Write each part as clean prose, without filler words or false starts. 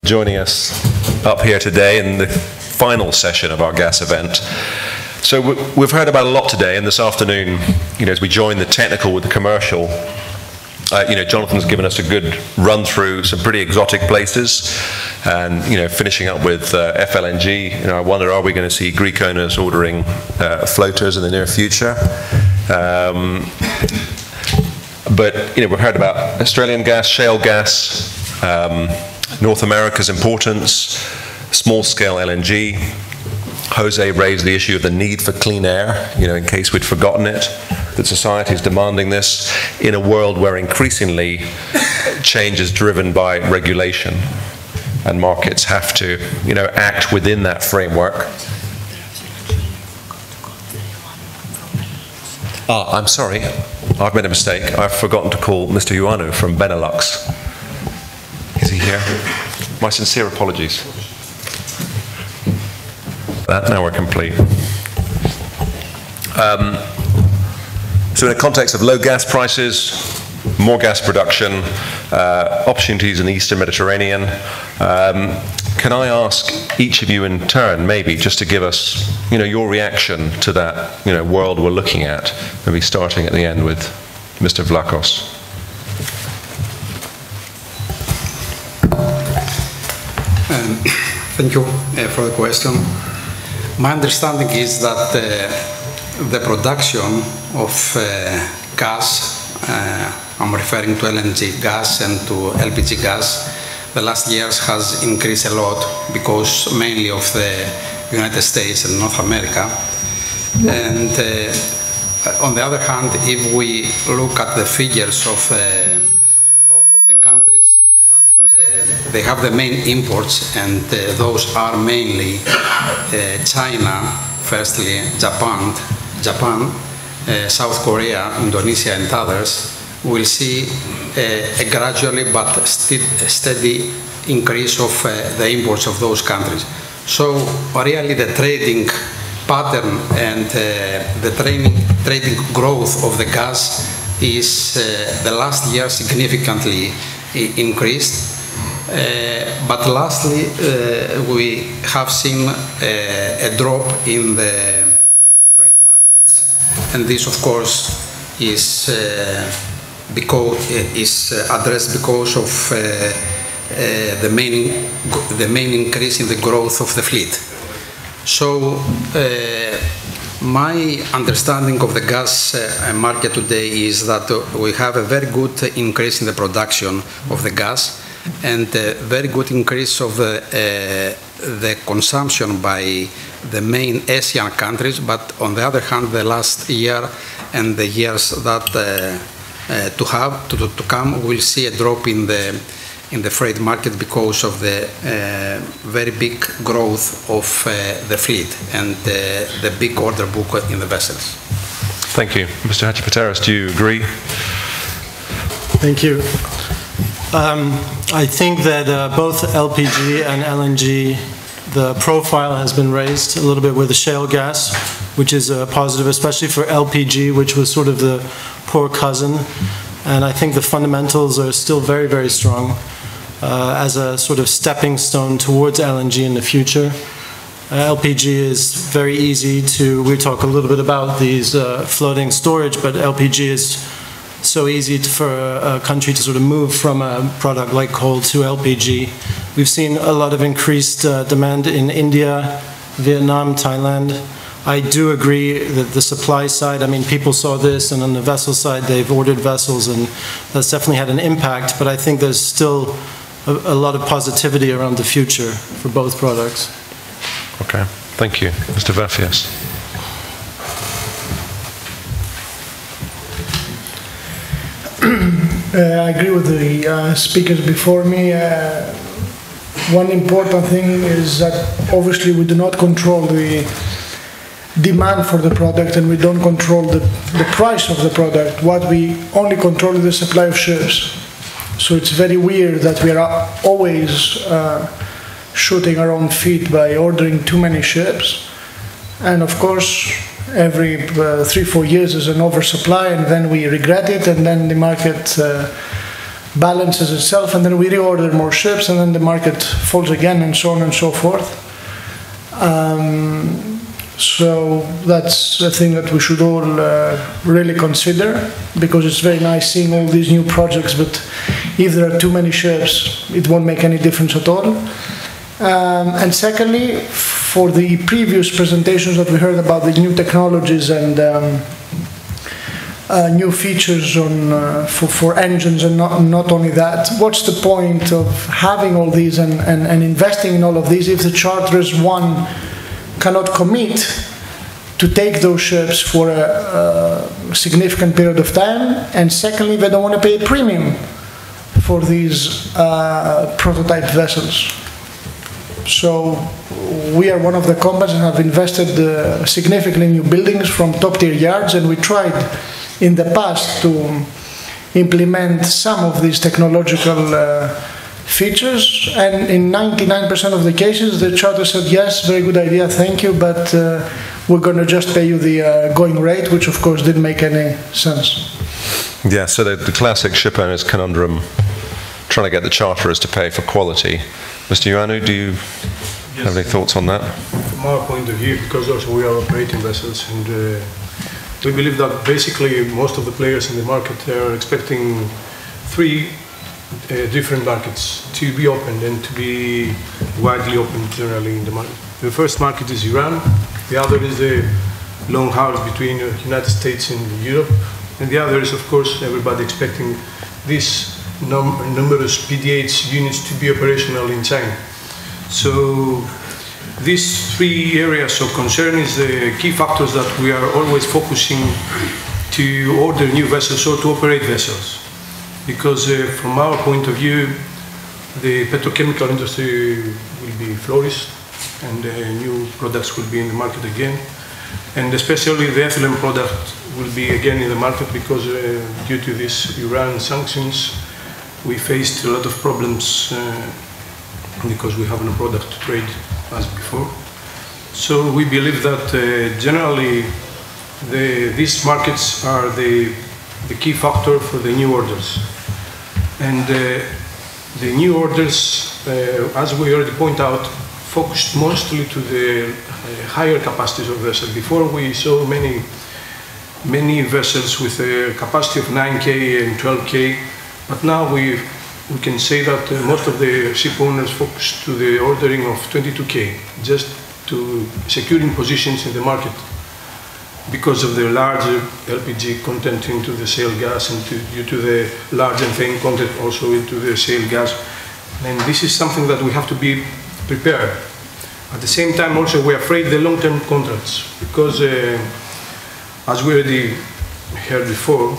Joining us up here today in the final session of our gas event. So we've heard about a lot today, and this afternoon, as we join the technical with the commercial, Jonathan's given us a good run through some pretty exotic places, and finishing up with FLNG. I wonder, are we going to see Greek owners ordering floaters in the near future? But we've heard about Australian gas, shale gas. North America's importance, small-scale LNG. Jose raised the issue of the need for clean air, in case we'd forgotten it, that society is demanding this in a world where increasingly change is driven by regulation, and markets have to, act within that framework. I'm sorry, I've made a mistake. I've forgotten to call Mr. Ioannou from Benelux. Is he here? My sincere apologies. Now we're complete. So in the context of low gas prices, more gas production, opportunities in the Eastern Mediterranean, can I ask each of you in turn, maybe, just to give us, your reaction to that, world we're looking at, maybe starting at the end with Mr. Vlachos. Thank you for the question. My understanding is that the production of gas, I'm referring to LNG gas and to LPG gas, the last years has increased a lot because mainly of the United States and North America. And on the other hand, if we look at the figures of the countries, they have the main imports, and those are mainly China, firstly, Japan, South Korea, Indonesia, and others. We'll see a gradually but still steady increase of the imports of those countries. So really the trading pattern and the trading growth of the gas is the last year significantly increased, but lastly we have seen a drop in the freight markets, and this of course is addressed because of the main increase in the growth of the fleet. So my understanding of the gas market today is that we have a very good increase in the production of the gas and a very good increase of the consumption by the main Asian countries, but on the other hand, the last year and the years that to come, we'll see a drop in the freight market because of the very big growth of the fleet and the big order book in the vessels. Thank you. Mr. Hadjipateras, do you agree? Thank you. I think that both LPG and LNG, the profile has been raised a little bit with the shale gas, which is a positive, especially for LPG, which was sort of the poor cousin. And I think the fundamentals are still very, very strong as a sort of stepping stone towards LNG in the future. LPG is very easy we talk a little bit about these floating storage, but LPG is so easy for a country to sort of move from a product like coal to LPG. We've seen a lot of increased demand in India, Vietnam, Thailand. I do agree that the supply side, people saw this, and on the vessel side, they've ordered vessels, and that's definitely had an impact, but I think there's still a lot of positivity around the future for both products. Okay, thank you. Mr. Vafias. I agree with the speakers before me. One important thing is that obviously we do not control the demand for the product, and we don't control the price of the product. What we only control is the supply of ships. So it's very weird that we are always shooting our own feet by ordering too many ships. And of course, every 3-4 years is an oversupply, and then we regret it, and then the market balances itself, and then we reorder more ships, and then the market falls again, and so on and so forth. So that's a thing that we should all really consider, because it's very nice seeing all these new projects, but if there are too many ships, it won't make any difference at all. And secondly, for the previous presentations that we heard about the new technologies and new features on for engines, and not only that, what's the point of having all these and investing in all of these if the charterers, one, cannot commit to take those ships for a significant period of time, and secondly, they don't want to pay a premium for these prototype vessels. So we are one of the companies that have invested significantly in new buildings from top-tier yards, and we tried in the past to implement some of these technological features, and in 99% of the cases the charter said, yes, very good idea, thank you, but we're going to just pay you the going rate, which of course didn't make any sense. Yeah, so the classic ship owner's conundrum, trying to get the charterers to pay for quality. Mr. Ioannou, do you have any thoughts on that? From our point of view, because also we are operating vessels, and we believe that basically most of the players in the market are expecting three different markets to be opened and to be widely opened generally in the market. The first market is Iran, the other is the long haul between the United States and Europe, and the other is, of course, everybody expecting these numerous PDH units to be operational in China. So these three areas of concern is the key factors that we are always focusing to order new vessels or to operate vessels. Because from our point of view, the petrochemical industry will be flourished, and new products will be in the market again. And especially the ethylene product will be again in the market, because due to this Iran sanctions, we faced a lot of problems because we have no product to trade as before. So we believe that generally these markets are the key factor for the new orders. And the new orders, as we already point out, focused mostly to the higher capacities of vessels. Before we saw many vessels with a capacity of 9K and 12K, but now we can say that most of the ship owners focus to the ordering of 22K, just to securing positions in the market because of the larger LPG content into the shale gas, and due to the large ethane content also into the shale gas. And this is something that we have to be prepared. At the same time also we're afraid the long-term contracts, because as we already heard before,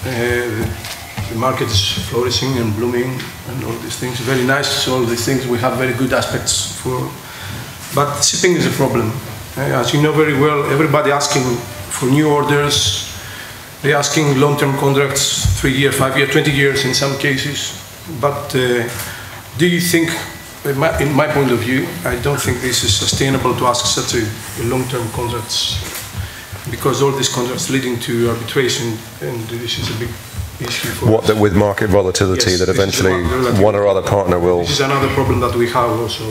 the market is flourishing and blooming and all these things. Very nice, all these things, we have very good aspects for, but shipping is a problem. As you know very well, everybody asking for new orders, they're asking long-term contracts, 3 years, 5 years, 20 years in some cases. But do you think, in my point of view, I don't think this is sustainable to ask such a long-term contracts, because all these contracts leading to arbitration, and this is a big issue for what, that with market volatility, yes, that eventually one or other partner will... This is another problem that we have also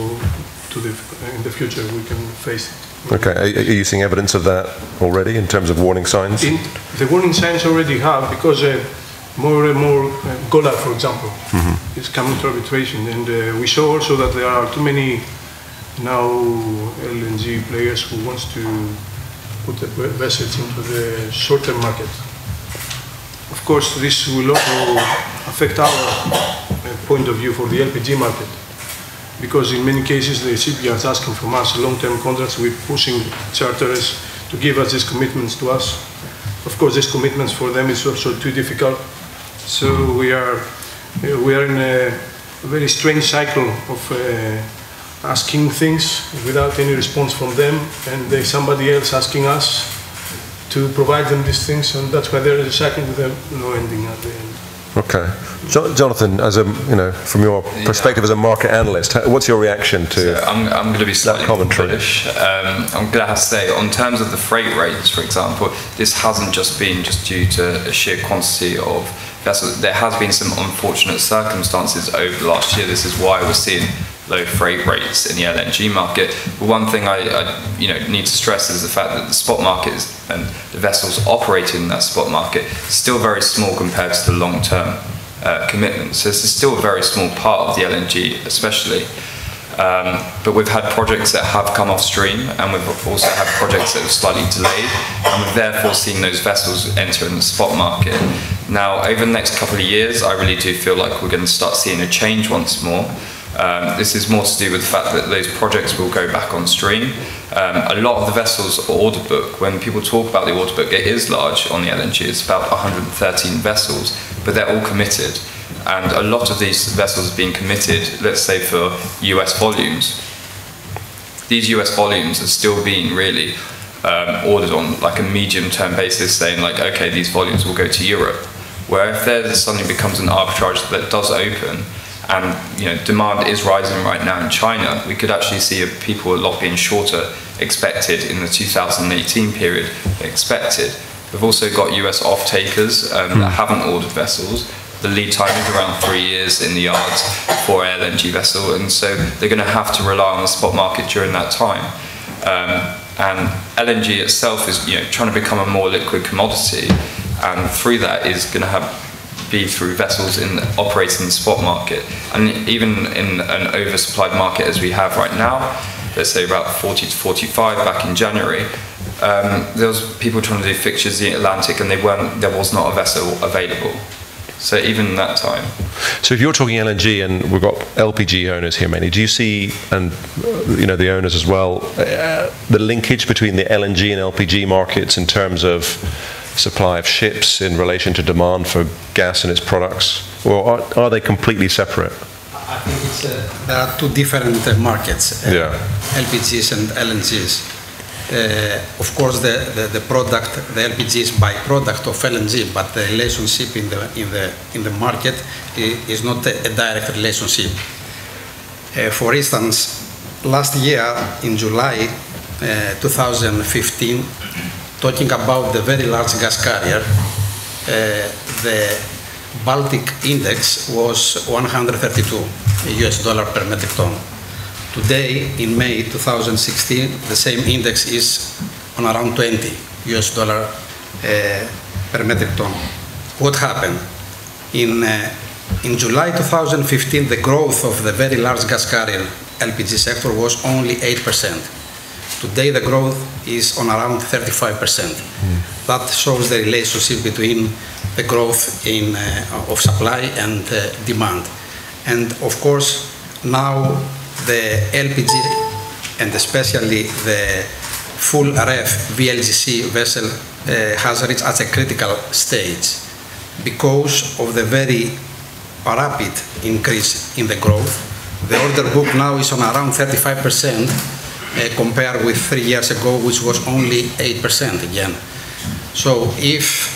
in the future we can face it. Okay, are you seeing evidence of that already in terms of warning signs? The warning signs already have, because more and more Gaylor, for example, is coming to arbitration, and we saw also that there are too many now LNG players who wants to put the vessels into the short-term market. Of course, this will also affect our point of view for the LPG market, because in many cases the shipyards asking from us long-term contracts, we're pushing charterers to give us these commitments to us. Of course, these commitments for them is also too difficult. So we are in a very strange cycle of asking things without any response from them, and there's somebody else asking us to provide them these things, and that's why there is a cycle with no ending at the end. Okay, Jonathan, as a from your perspective as a market analyst, what's your reaction to? So I'm going to be slightly bullish. I'm going to have to say, on terms of the freight rates, for example, this hasn't just been due to a sheer quantity of vessels. There has been some unfortunate circumstances over the last year. This is why we're seeing low freight rates in the LNG market. But one thing I need to stress is the fact that the spot market and the vessels operating in that spot market is still very small compared to the long-term commitments. So this is still a very small part of the LNG, especially. But we've had projects that have come off stream, and we've also had projects that have slightly delayed, and we've therefore seen those vessels enter in the spot market. Now, over the next couple of years, I really do feel like we're going to start seeing a change once more. This is more to do with the fact that those projects will go back on stream. A lot of the vessels order book, when people talk about the order book, it is large on the LNG. It's about 113 vessels, but they're all committed. And a lot of these vessels have been committed, let's say, for US volumes. These US volumes are still being really ordered on like a medium-term basis, saying like, okay, these volumes will go to Europe. Where if there suddenly becomes an arbitrage that does open, and demand is rising right now in China, we could actually see people a lot being shorter expected in the 2018 period expected. We've also got US off-takers that haven't ordered vessels. The lead time is around 3 years in the yards for an LNG vessel, and so they're going to have to rely on the spot market during that time. And LNG itself is trying to become a more liquid commodity, and through that is going to be through vessels operating in the spot market. And even in an oversupplied market as we have right now, let's say about 40 to 45 back in January, there was people trying to do fixtures in the Atlantic, and there was not a vessel available. So even that time. So if you're talking LNG, and we've got LPG owners here mainly, do you see, and the owners as well, the linkage between the LNG and LPG markets in terms of supply of ships in relation to demand for gas and its products, or are they completely separate? I think there are two different markets, LPGs and LNGs. Of course, the product, the LPG is byproduct of LNG, but the relationship in the market is not a direct relationship. For instance, last year in July 2015, talking about the very large gas carrier, the Baltic index was 132 US dollar per metric ton. Today, in May 2016, the same index is on around 20 US dollar per metric ton. What happened? In July 2015, the growth of the very large gas carrier LPG sector was only 8%. Today, the growth is on around 35%. That shows the relationship between the growth of supply and demand. And of course, now the LPG, and especially the full ref VLGC vessel, has reached at a critical stage because of the very rapid increase in the growth. The order book now is on around 35%, compared with 3 years ago, which was only 8% again. So if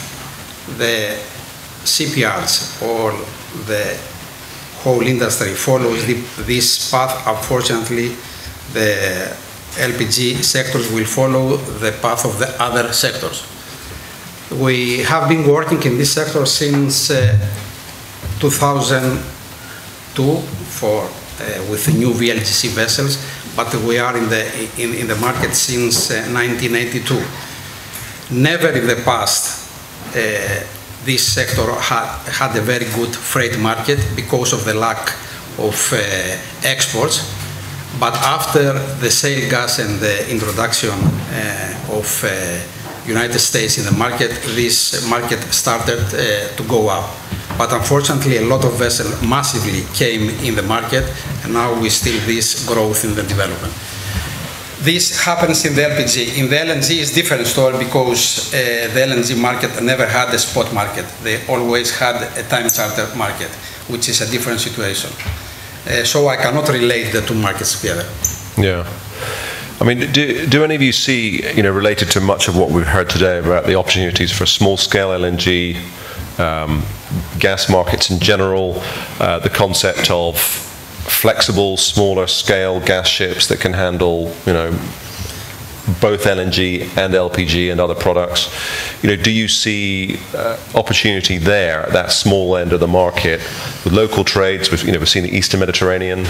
the shipyards or the whole industry follows this path, unfortunately, the LPG sectors will follow the path of the other sectors. We have been working in this sector since 2002 with new VLGC vessels, but we are in the market since 1982. Never in the past this sector had a very good freight market because of the lack of exports. But after the shale gas and the introduction of United States in the market, this market started to go up. But unfortunately, a lot of vessels massively came in the market, and now we still this growth in the development. This happens in the LPG. In the LNG, it's a different story because the LNG market never had a spot market. They always had a time charter market, which is a different situation. So I cannot relate the two markets together. Yeah. I mean, do any of you see, related to much of what we've heard today about the opportunities for small-scale LNG, gas markets in general, the concept of flexible, smaller scale gas ships that can handle, both LNG and LPG and other products. Do you see opportunity there at that small end of the market with local trades? We've seen the Eastern Mediterranean.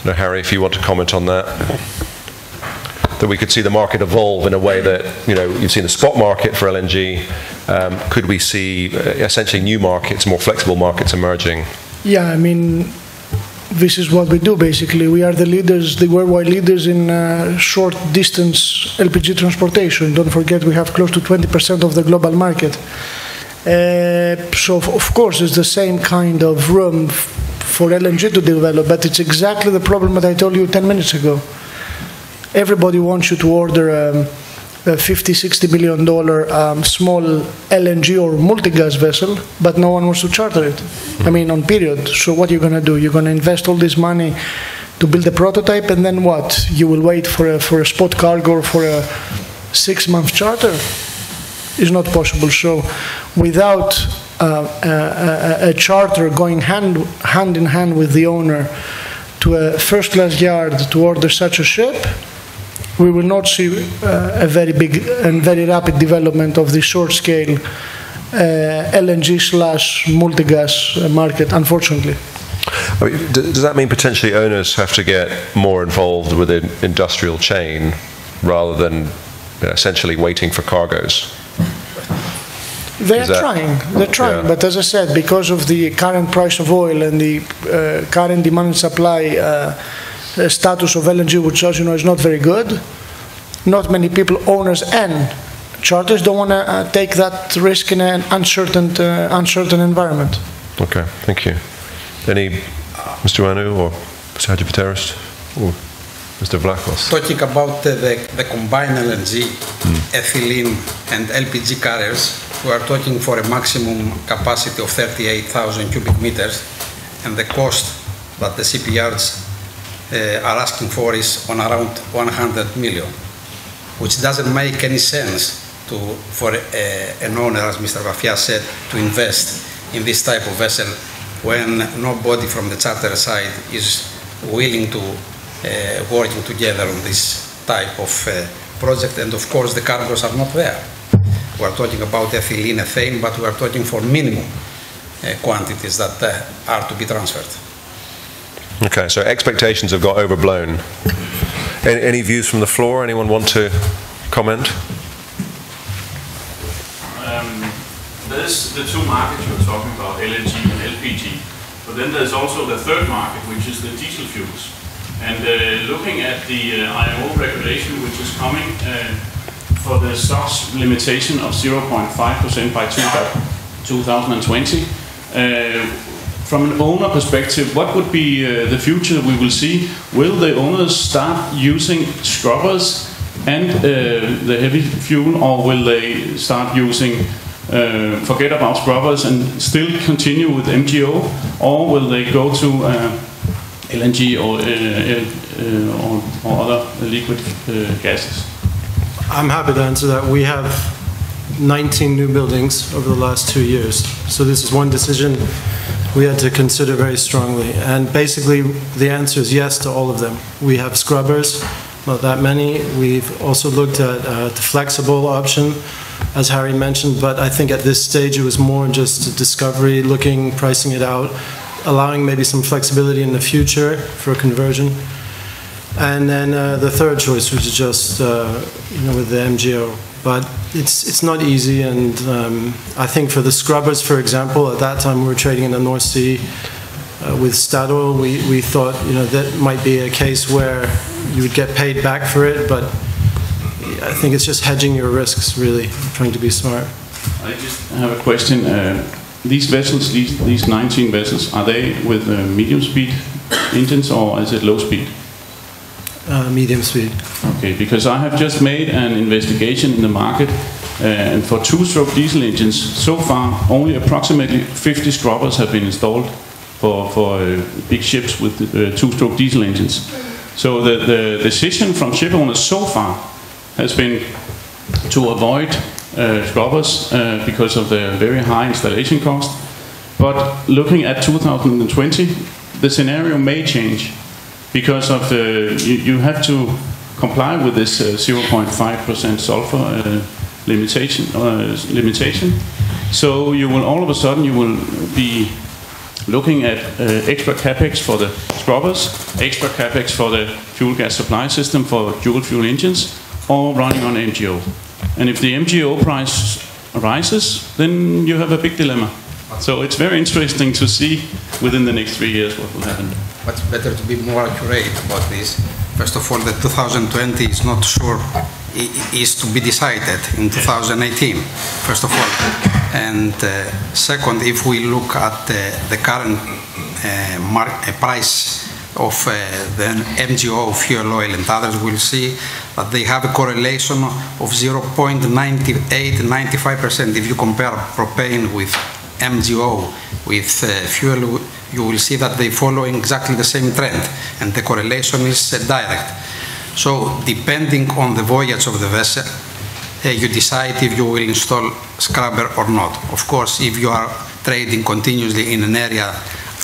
Harry, if you want to comment on that. That we could see the market evolve in a way that, you've seen the spot market for LNG. Could we see essentially new markets, more flexible markets emerging? Yeah, I mean, this is what we do basically. We are the leaders, the worldwide leaders in short distance LPG transportation. Don't forget we have close to 20% of the global market. So of course it's the same kind of room for LNG to develop, but it's exactly the problem that I told you 10 minutes ago. Everybody wants you to order a $50–60 million small LNG or multi-gas vessel, but no one wants to charter it. I mean, on period. So what are you going to do? You're going to invest all this money to build a prototype, and then what? You will wait for a spot cargo or for a 6-month charter? It's not possible. So without a charter going hand in hand with the owner to a first-class yard to order such a ship, we will not see a very big and very rapid development of the short-scale LNG/multi-gas market, unfortunately. I mean, does that mean potentially owners have to get more involved with an industrial chain rather than essentially waiting for cargoes? They're trying, yeah. But as I said, because of the current price of oil and the current demand and supply status of LNG, which, as you know, is not very good, not many people, owners and charters, don't want to take that risk in an uncertain environment. Okay, thank you. Any, Mr. Ioannou or Mr. Hadjipateras or Mr. Vlachos? Talking about the combined LNG, ethylene and LPG carriers, we are talking for a maximum capacity of 38,000 cubic meters, and the cost that the CPRs are asking for is on around 100 million, which doesn't make any sense for an owner, as Mr. Vafias said, to invest in this type of vessel when nobody from the charter side is willing to working together on this type of project, and of course the cargoes are not there. We are talking about ethylene, ethane, but we are talking for minimum quantities that are to be transferred. Okay, so expectations have got overblown. Any views from the floor? Anyone want to comment? There's the two markets you're talking about, LNG and LPG, but then there's also the third market, which is the diesel fuels. And looking at the IMO regulation, which is coming for the SOx limitation of 0.5% by 2020, from an owner perspective, what would be the future we will see? Will the owners start using scrubbers and the heavy fuel, or will they start using forget about scrubbers and still continue with MGO, or will they go to LNG or other liquid gases? I'm happy to answer that. We have 19 new buildings over the last 2 years. So this is one decision we had to consider very strongly. And basically, the answer is yes to all of them. We have scrubbers, not that many. We've also looked at the flexible option, as Harry mentioned, but I think at this stage it was more just a discovery, looking, pricing it out, allowing maybe some flexibility in the future for conversion. And then the third choice was just with the MGO. But it's not easy, and I think for the scrubbers, for example, at that time we were trading in the North Sea with Statoil. We thought that might be a case where you would get paid back for it, but I think it's just hedging your risks, really, trying to be smart. I just have a question. These vessels, these 19 vessels, are they with medium speed engines or is it low speed? Medium speed. Okay, because I have just made an investigation in the market, and for two-stroke diesel engines, so far only approximately 50 scrubbers have been installed for big ships with two-stroke diesel engines. So the decision from ship owners so far has been to avoid scrubbers because of the very high installation cost. But looking at 2020, the scenario may change because of you have to comply with this 0.5% sulfur limitation. So you will all of a sudden you will be looking at extra capex for the scrubbers, extra capex for the fuel gas supply system for dual fuel engines, or running on MGO. And if the MGO price rises, then you have a big dilemma. So it's very interesting to see within the next 3 years what will happen. What's better to be more accurate about this? First of all, the 2020 is not sure, is to be decided in 2018, first of all. And second, if we look at the current price of the MGO, fuel oil and others, we'll see that they have a correlation of 0.98-95%. If you compare propane with MGO with fuel, you will see that they follow exactly the same trend, and the correlation is direct. So depending on the voyage of the vessel, you decide if you will install scrubber or not. Of course, if you are trading continuously in an area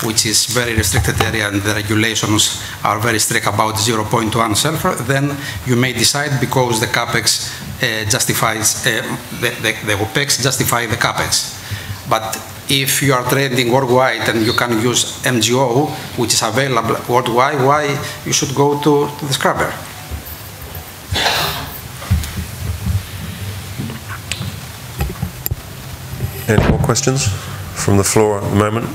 which is very restricted area and the regulations are very strict about 0.1 sulfur, then you may decide because the capex justifies, the OPEX justify the capex. But if you are trading worldwide and you can use MGO, which is available worldwide, why you should go to the scrubber? Any more questions from the floor at the moment?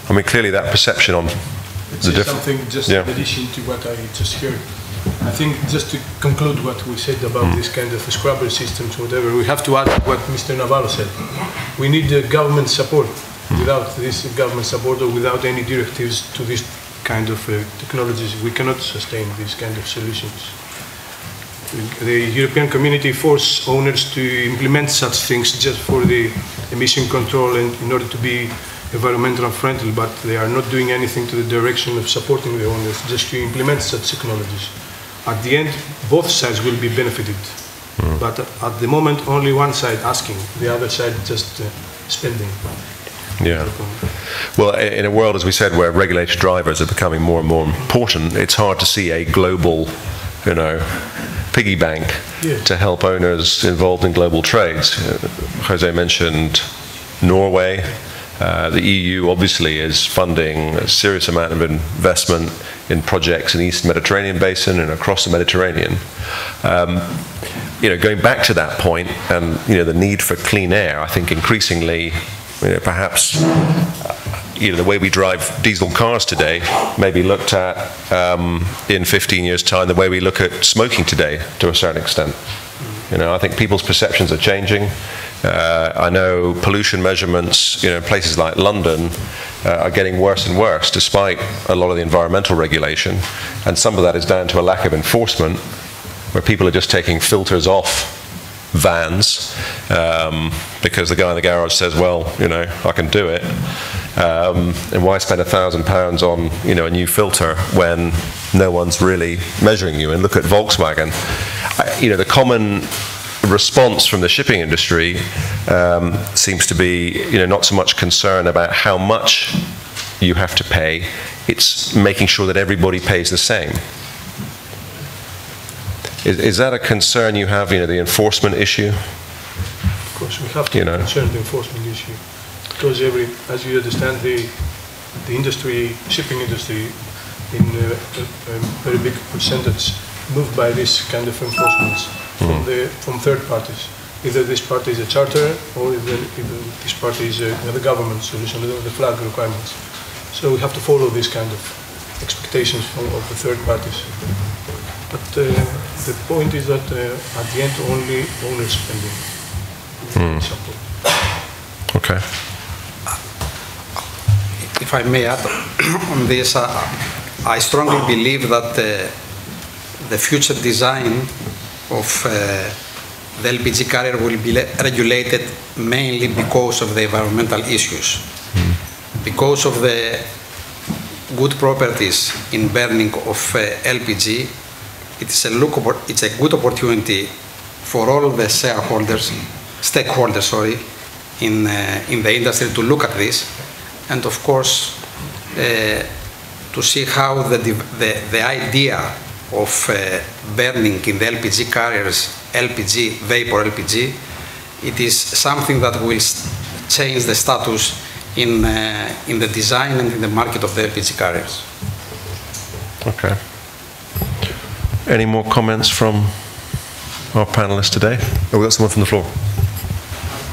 I mean, clearly that perception on the difference. Something just in addition to what I just heard. I think just to conclude what we said about this kind of scrubber systems, whatever, we have to add what Mr. Navarro said. We need government support. Without this government support or without any directives to this kind of technologies, we cannot sustain these kind of solutions. The European Community force owners to implement such things just for the emission control and in order to be environmental friendly, but they are not doing anything to the direction of supporting the owners just to implement such technologies. At the end, both sides will be benefited, but at the moment, only one side asking, the other side just spending. Yeah. Well, in a world, as we said, where regulated drivers are becoming more and more important, it's hard to see a global, piggy bank to help owners involved in global trades. Jose mentioned Norway. The EU obviously is funding a serious amount of investment in projects in the East Mediterranean basin and across the Mediterranean. Going back to that point and the need for clean air, I think increasingly, perhaps the way we drive diesel cars today may be looked at in 15 years' time the way we look at smoking today to a certain extent. I think people's perceptions are changing. I know pollution measurements, in places like London are getting worse and worse despite a lot of the environmental regulation, and some of that is down to a lack of enforcement, where people are just taking filters off vans because the guy in the garage says, well, I can do it, and why spend £1,000 on a new filter when no one's really measuring you? And look at Volkswagen. The common response from the shipping industry seems to be not so much concern about how much you have to pay, it's making sure that everybody pays the same. Is that a concern you have, the enforcement issue? Of course, we have to concern the enforcement issue, because as you understand, the industry, shipping industry, in a very big percentage moved by this kind of enforcements from third parties. Either this party is a charter, or either this party is the government solution, the flag requirements. So we have to follow this kind of expectations of the third parties. But the point is that at the end, only owners spending. Okay. If I may add on this, I strongly believe that the future design of the LPG carrier will be regulated mainly because of the environmental issues. Because of the good properties in burning of LPG, it's a good opportunity for all the stakeholders, in the industry to look at this, and of course to see how the idea of burning in the LPG carriers, LPG, vapor LPG, it is something that will change the status in the design and in the market of the LPG carriers. Okay. Any more comments from our panelists today? Oh, we got someone from the floor.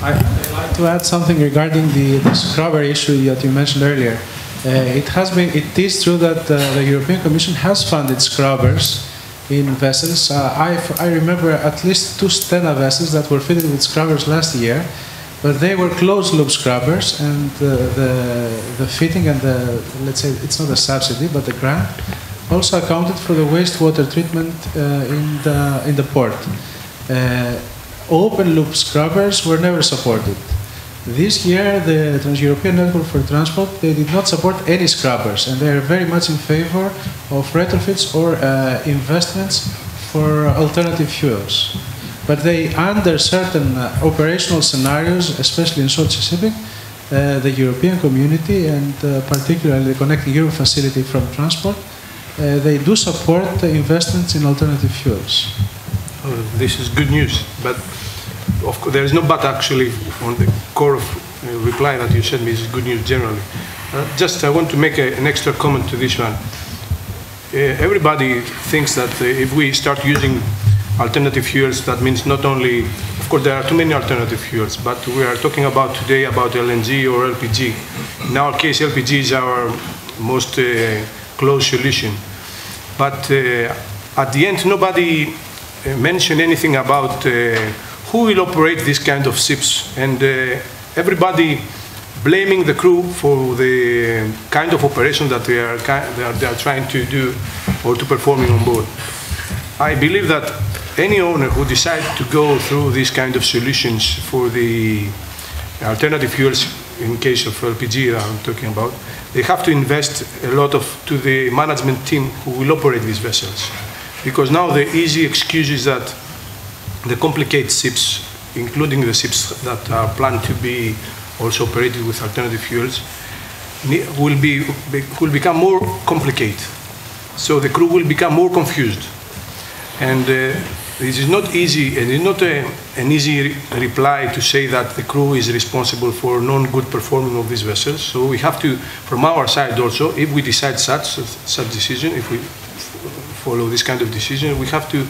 I'd like to add something regarding the scrubber issue that you mentioned earlier. It is true that the European Commission has funded scrubbers in vessels. I remember at least 2 Stena vessels that were fitted with scrubbers last year, but they were closed-loop scrubbers, and the fitting and let's say it's not a subsidy, but the grant also accounted for the wastewater treatment in the port. Open-loop scrubbers were never supported. This year, the Trans-European Network for Transport, they did not support any scrubbers, and they are very much in favor of retrofits or investments for alternative fuels. But they, under certain operational scenarios, especially in short shipping, the European community and particularly the Connecting Europe facility from transport, they do support investments in alternative fuels. This is good news, but of course, there is no but actually on the core of reply that you said me is good news generally. Just I want to make an extra comment to this one. Everybody thinks that if we start using alternative fuels, that means not only, of course there are too many alternative fuels, but we are talking about today about LNG or LPG. In our case, LPG is our most close solution. But at the end, nobody mentioned anything about who will operate this kind of ships, and everybody blaming the crew for the kind of operation that they are trying to do or to performing on board. I believe that any owner who decides to go through these kind of solutions for the alternative fuels, in case of LPG that I'm talking about, they have to invest a lot to the management team who will operate these vessels. Because now the easy excuse is that the complicated ships, including the ships that are planned to be also operated with alternative fuels, will become more complicated. So the crew will become more confused. And this is not easy, and it's not an easy reply to say that the crew is responsible for non-good performing of these vessels. So we have to, from our side also, if we decide such decision, if we follow this kind of decision, we have to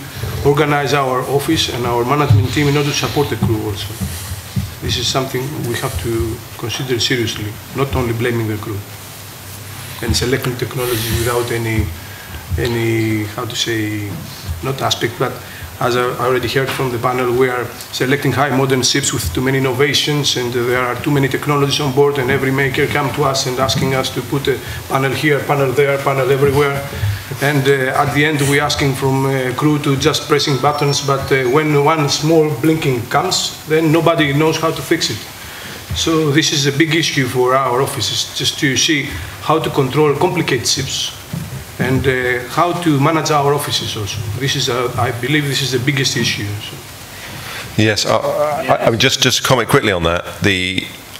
organize our office and our management team in order to support the crew also. This is something we have to consider seriously, not only blaming the crew and selecting technology without any how to say, not aspect, but as I already heard from the panel, we are selecting high modern ships with too many innovations, and there are too many technologies on board, and every maker come to us and asking us to put a panel here, panel there, panel everywhere. And at the end, we're asking from crew to just pressing buttons, but when one small blinking comes, then nobody knows how to fix it. So this is a big issue for our offices, just to see how to control complicated ships and how to manage our offices also. This is, I believe, this is the biggest issue. So. Yes, I mean, just comment quickly on that.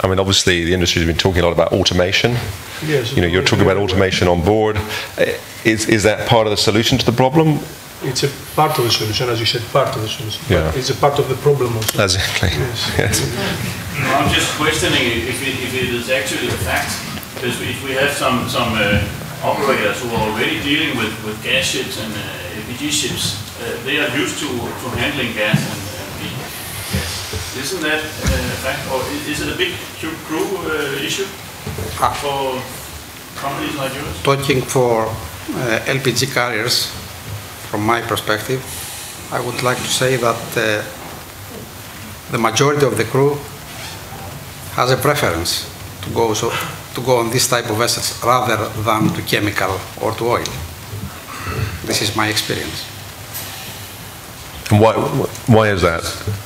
I mean, obviously, the industry has been talking a lot about automation. Yes. You know, you're talking about automation on board. Is that part of the solution to the problem? It's a part of the solution, as you said, part of the solution. Yeah. But it's a part of the problem also. Exactly. Yes. Yes. I'm just questioning if it is actually a fact, because if we have some operators who are already dealing with gas ships and LPG ships, they are used to handling gas and gas. Isn't that a fact, or is it a big crew issue for companies like yours? Talking for LPG carriers, from my perspective, I would like to say that the majority of the crew has a preference to go on this type of vessels rather than to chemical or to oil. This is my experience. And why is that?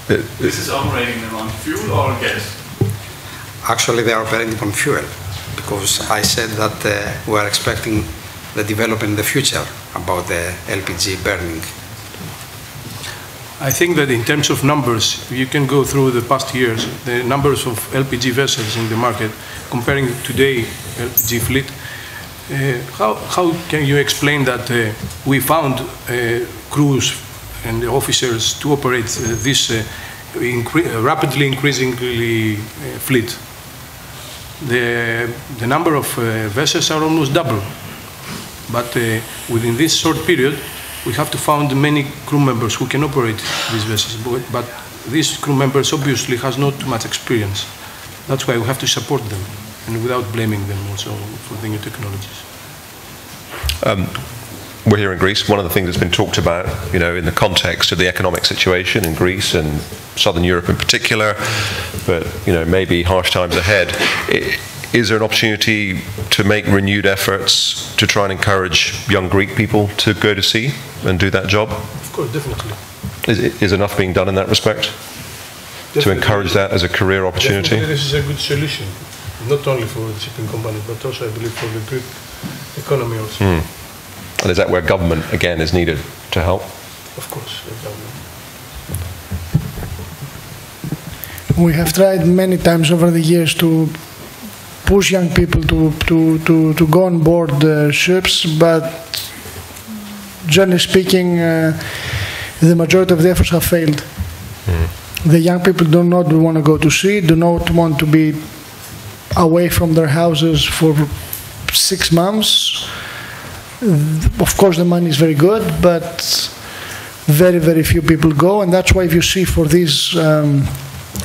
This is operating them on fuel or gas? Actually, they are operating on fuel, because I said that we are expecting the development in the future about the LPG burning. I think that in terms of numbers, you can go through the past years, the numbers of LPG vessels in the market, comparing today LPG fleet, How can you explain that we found crews and the officers to operate this rapidly increasing fleet? The number of vessels are almost double, but within this short period we have to find many crew members who can operate these vessels, but these crew members obviously has not too much experience. That's why we have to support them, and without blaming them also for the new technologies. We're here in Greece. One of the things that's been talked about, in the context of the economic situation in Greece and Southern Europe in particular, but, maybe harsh times ahead. Is there an opportunity to make renewed efforts to try and encourage young Greek people to go to sea and do that job? Of course, definitely. Is enough being done in that respect? Definitely. To encourage that as a career opportunity? Definitely this is a good solution, not only for the shipping company, but also, I believe, for the Greek economy also. And is that where government, again, is needed to help? Of course, the government. We have tried many times over the years to push young people to go on board ships, but generally speaking, the majority of the efforts have failed. The young people do not want to go to sea, do not want to be away from their houses for 6 months. Of course, the money is very good, but very, very few people go, and that's why if you see for these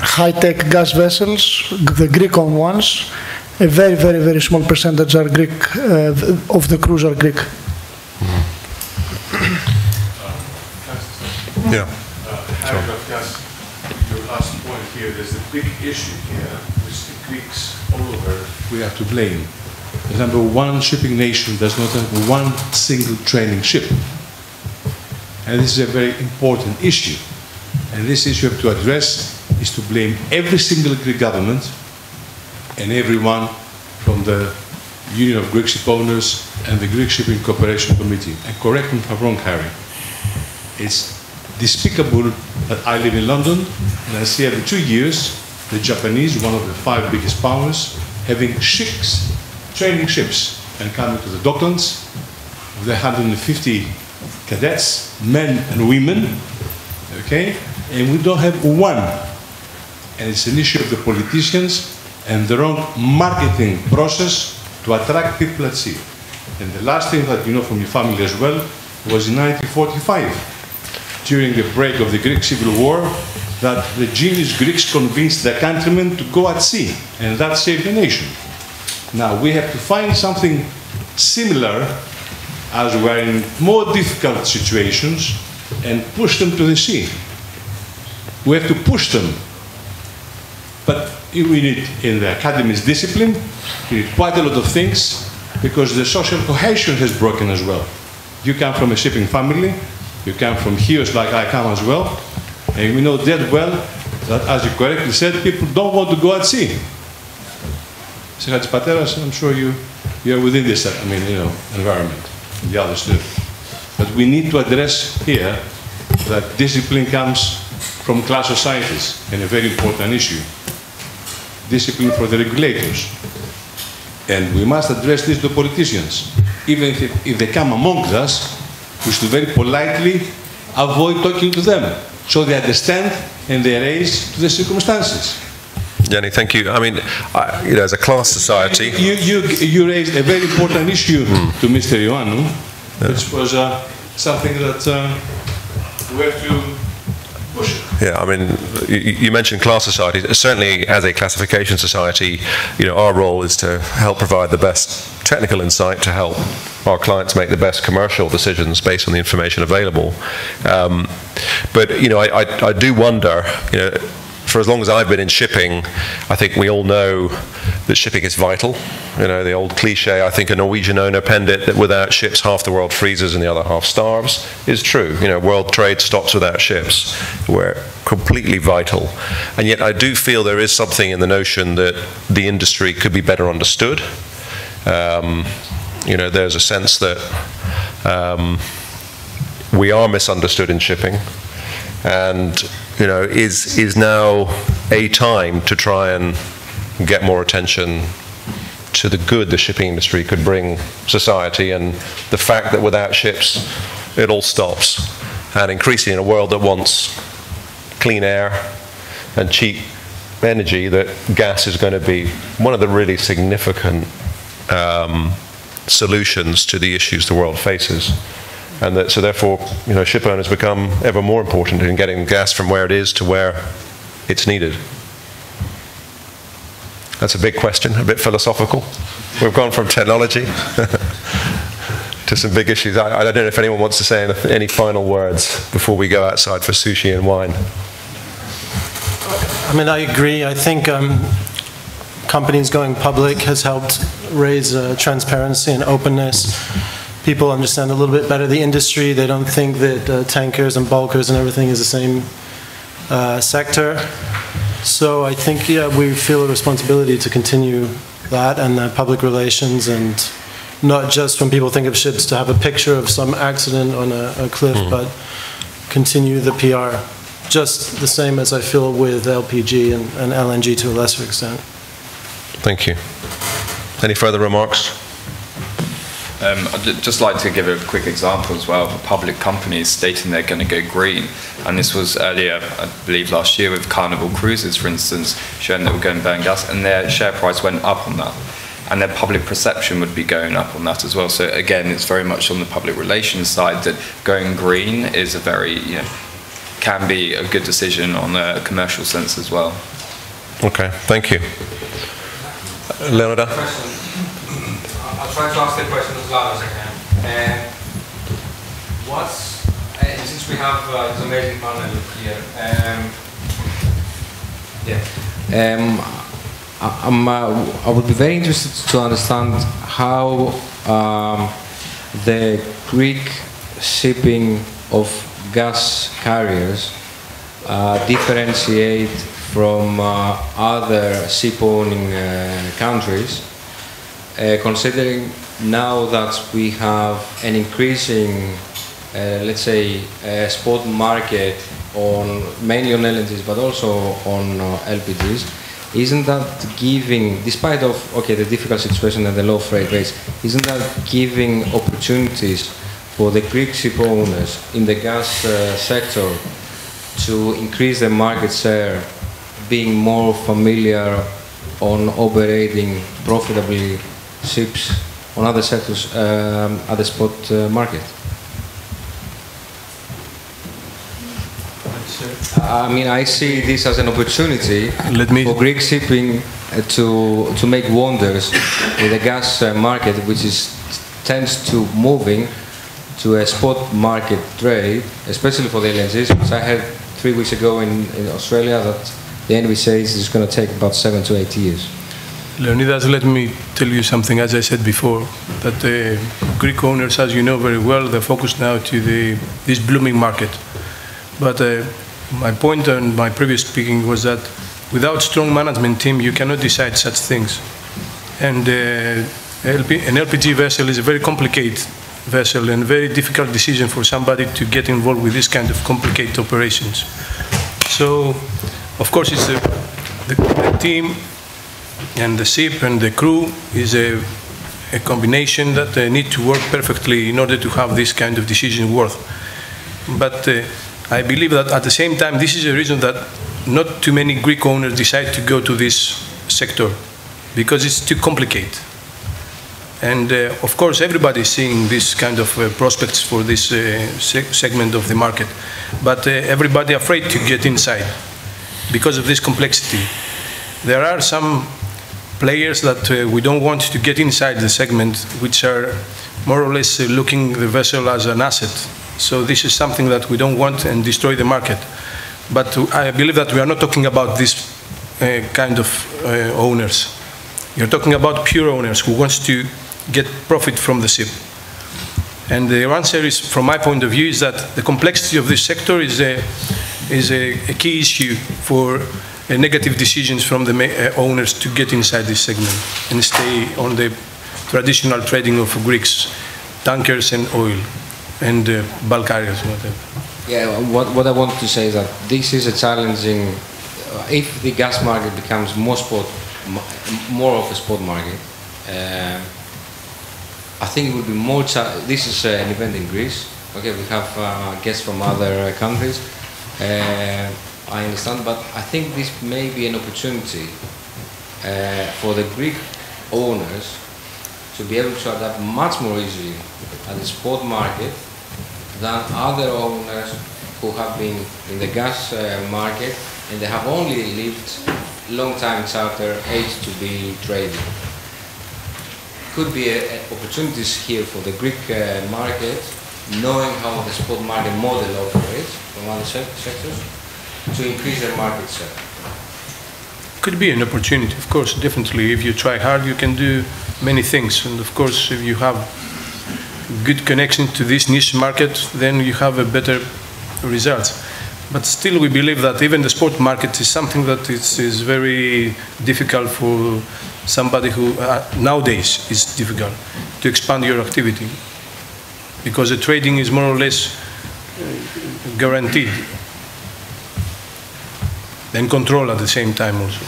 high-tech gas vessels, the Greek-owned ones, a very, very, very small percentage are Greek, of the crews are Greek. Yeah. Vafias, your last point here, there's a big issue here, which the Greeks all over we have to blame. For example, one shipping nation does not have one single training ship. And this is a very important issue. And this issue you have to address is to blame every single Greek government and everyone from the Union of Greek Ship Owners and the Greek Shipping Cooperation Committee. And correct me if I'm wrong, Harry. It's despicable that I live in London and I see every 2 years the Japanese, one of the 5 biggest powers, having ships, training ships, and coming to the docklands with 150 cadets, men and women, okay? And we don't have one. And it's an issue of the politicians and their own marketing process to attract people at sea. And the last thing that you know from your family as well was in 1945, during the break of the Greek Civil War, that the genius Greeks convinced their countrymen to go at sea, and that saved the nation. Now we have to find something similar as we are in more difficult situations and push them to the sea. We have to push them. But we need, in the academy's discipline, we need quite a lot of things because the social cohesion has broken as well. You come from a shipping family, you come from heroes like I come as well, and we know dead well that, as you correctly said, people don't want to go at sea. So Hadjipateras, I'm sure you are within this environment, and the others too. But we need to address here that discipline comes from class societies, and a very important issue. Discipline for the regulators. And we must address this to politicians. Even if they come amongst us, we should very politely avoid talking to them, so they understand and they raise to the circumstances. Yanni, thank you. I mean, as a class society... You raised a very important issue to Mr. Ioannou, which was something that we have to push. Yeah, I mean, you mentioned class society. Certainly, as a classification society, our role is to help provide the best technical insight to help our clients make the best commercial decisions based on the information available. But I do wonder, for as long as I've been in shipping, I think we all know that shipping is vital. The old cliche, I think a Norwegian owner penned it, that without ships half the world freezes and the other half starves, is true. World trade stops without ships. We're completely vital. And yet I do feel there is something in the notion that the industry could be better understood. There's a sense that we are misunderstood in shipping. And is now a time to try and get more attention to the good the shipping industry could bring society, and the fact that without ships it all stops. And increasingly in a world that wants clean air and cheap energy, that gas is going to be one of the really significant solutions to the issues the world faces. And that, so therefore, ship owners become ever more important in getting gas from where it is to where it's needed. That's a big question, a bit philosophical. We've gone from technology to some big issues. I don't know if anyone wants to say any final words before we go outside for sushi and wine. I mean, I agree. I think companies going public has helped raise transparency and openness. People understand a little bit better the industry. They don't think that tankers and bulkers and everything is the same sector. So I think, we feel a responsibility to continue that and public relations, and not just when people think of ships to have a picture of some accident on a cliff, but continue the PR. Just the same as I feel with LPG and LNG to a lesser extent. Thank you. Any further remarks? I'd just like to give a quick example as well of public companies stating they're going to go green. And this was earlier, I believe last year, with Carnival Cruises, for instance, showing that we're going to burn gas, and their share price went up on that. And their public perception would be going up on that as well. So again, it's very much on the public relations side that going green is a very, can be a good decision on a commercial sense as well. Okay, thank you. Leonida? I'll try to ask the question as loud as I can. Since we have this amazing panel here, I would be very interested to understand how the Greek shipping of gas carriers differentiate from other ship-owning countries, considering now that we have an increasing, let's say, spot market mainly on LNGs, but also on LPGs. Isn't that giving, despite of the difficult situation and the low freight rates, isn't that giving opportunities for the Greek ship owners in the gas sector to increase their market share, being more familiar on operating profitably ships on other sectors at the spot market? I mean, I see this as an opportunity for Greek shipping to make wonders with the gas market, which tends to moving to a spot market trade, especially for the LNGs. Because I heard 3 weeks ago in Australia that the NB says it's going to take about 7 to 8 years. Leonidas, let me tell you something. As I said before, that Greek owners, as you know very well, they're focused now to this blooming market. But my point and my previous speaking was that without strong management team, you cannot decide such things. And an LPG vessel is a very complicated vessel and very difficult decision for somebody to get involved with this kind of complicated operations. So, of course, it's the team and the ship and the crew is a combination that need to work perfectly in order to have this kind of decision worth. But I believe that at the same time, this is a reason that not too many Greek owners decide to go to this sector, because it's too complicated. And of course, everybody is seeing this kind of prospects for this segment of the market, but everybody afraid to get inside because of this complexity. There are some players that we don't want to get inside the segment, which are more or less looking the vessel as an asset. So this is something that we don't want and destroy the market. But I believe that we are not talking about this kind of owners. You're talking about pure owners who wants to get profit from the ship. And the answer is, from my point of view, is that the complexity of this sector is a key issue for negative decisions from the owners to get inside this segment and stay on the traditional trading of Greeks, tankers and oil. And bulk carriers, whatever. Yeah, what I want to say is that this is a challenging. If the gas market becomes more of a spot market, I think it would be more. This is an event in Greece. Okay, we have guests from other countries. I understand, but I think this may be an opportunity for the Greek owners to be able to adapt much more easily at the spot market than other owners who have been in the gas market and they have only lived long time charter H2B trading. Could be opportunities here for the Greek market, knowing how the spot market model operates from other sectors, to increase their market share. Could be an opportunity, of course, definitely. If you try hard, you can do many things. And of course, if you have good connection to this niche market, then you have a better results. But still, we believe that even the spot market is something that is very difficult for somebody who nowadays is difficult to expand your activity, because the trading is more or less guaranteed and control at the same time also.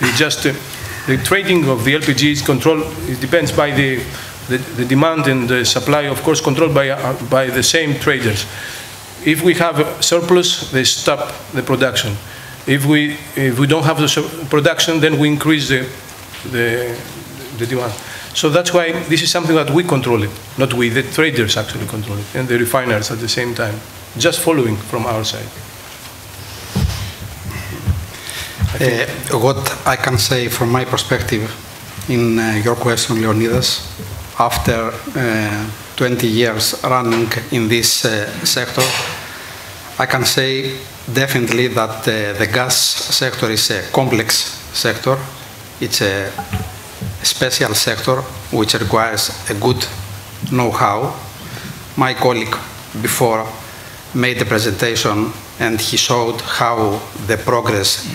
The trading of the LPG is controlled. It depends by the demand and the supply, of course, controlled by the same traders. If we have a surplus, they stop the production. If we don't have the production, then we increase the demand. So that's why this is something that we control it, not we, the traders actually control it, and the refiners at the same time, just following from our side. What I can say from my perspective in your question, Leonidas, after 20 years running in this sector, I can say definitely that the gas sector is a complex sector. It's a special sector which requires a good know-how. My colleague before made the presentation and he showed how the progress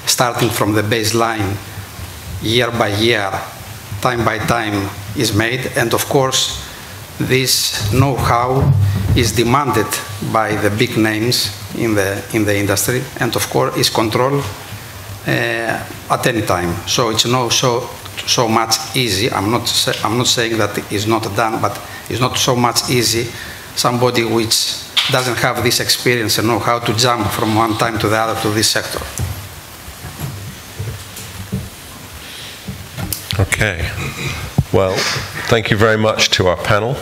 starting from the baseline year by year, time by time is made, and of course this know-how is demanded by the big names in the industry, and of course is controlled at any time. So it's not so much easy. I'm not saying that it's not done, but it's not so much easy. Somebody which doesn't have this experience and know how to jump from one time to the other to this sector. Okay. Well, thank you very much to our panel,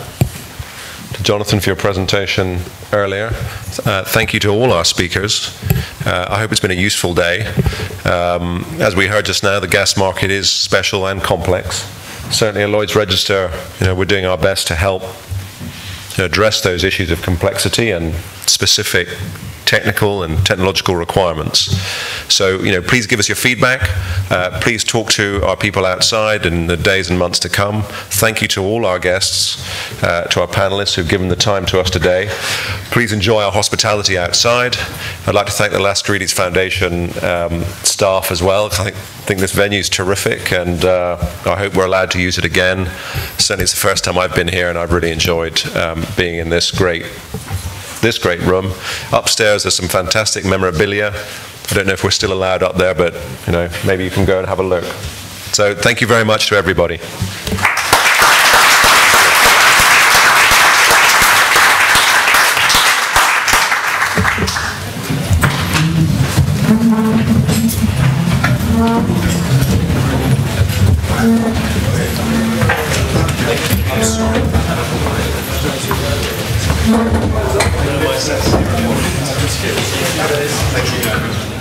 to Jonathan for your presentation earlier. Thank you to all our speakers. I hope it's been a useful day. As we heard just now, the gas market is special and complex. Certainly at Lloyd's Register, we're doing our best to help address those issues of complexity and specific technical and technological requirements. So, please give us your feedback. Please talk to our people outside in the days and months to come. Thank you to all our guests, to our panelists who've given the time to us today. Please enjoy our hospitality outside. I'd like to thank the Laskaridi Foundation staff as well. I think this venue is terrific, and I hope we're allowed to use it again. Certainly it's the first time I've been here, and I've really enjoyed being in this great room. Upstairs there's some fantastic memorabilia. I don't know if we're still allowed up there, but maybe you can go and have a look. So thank you very much to everybody. Thank you.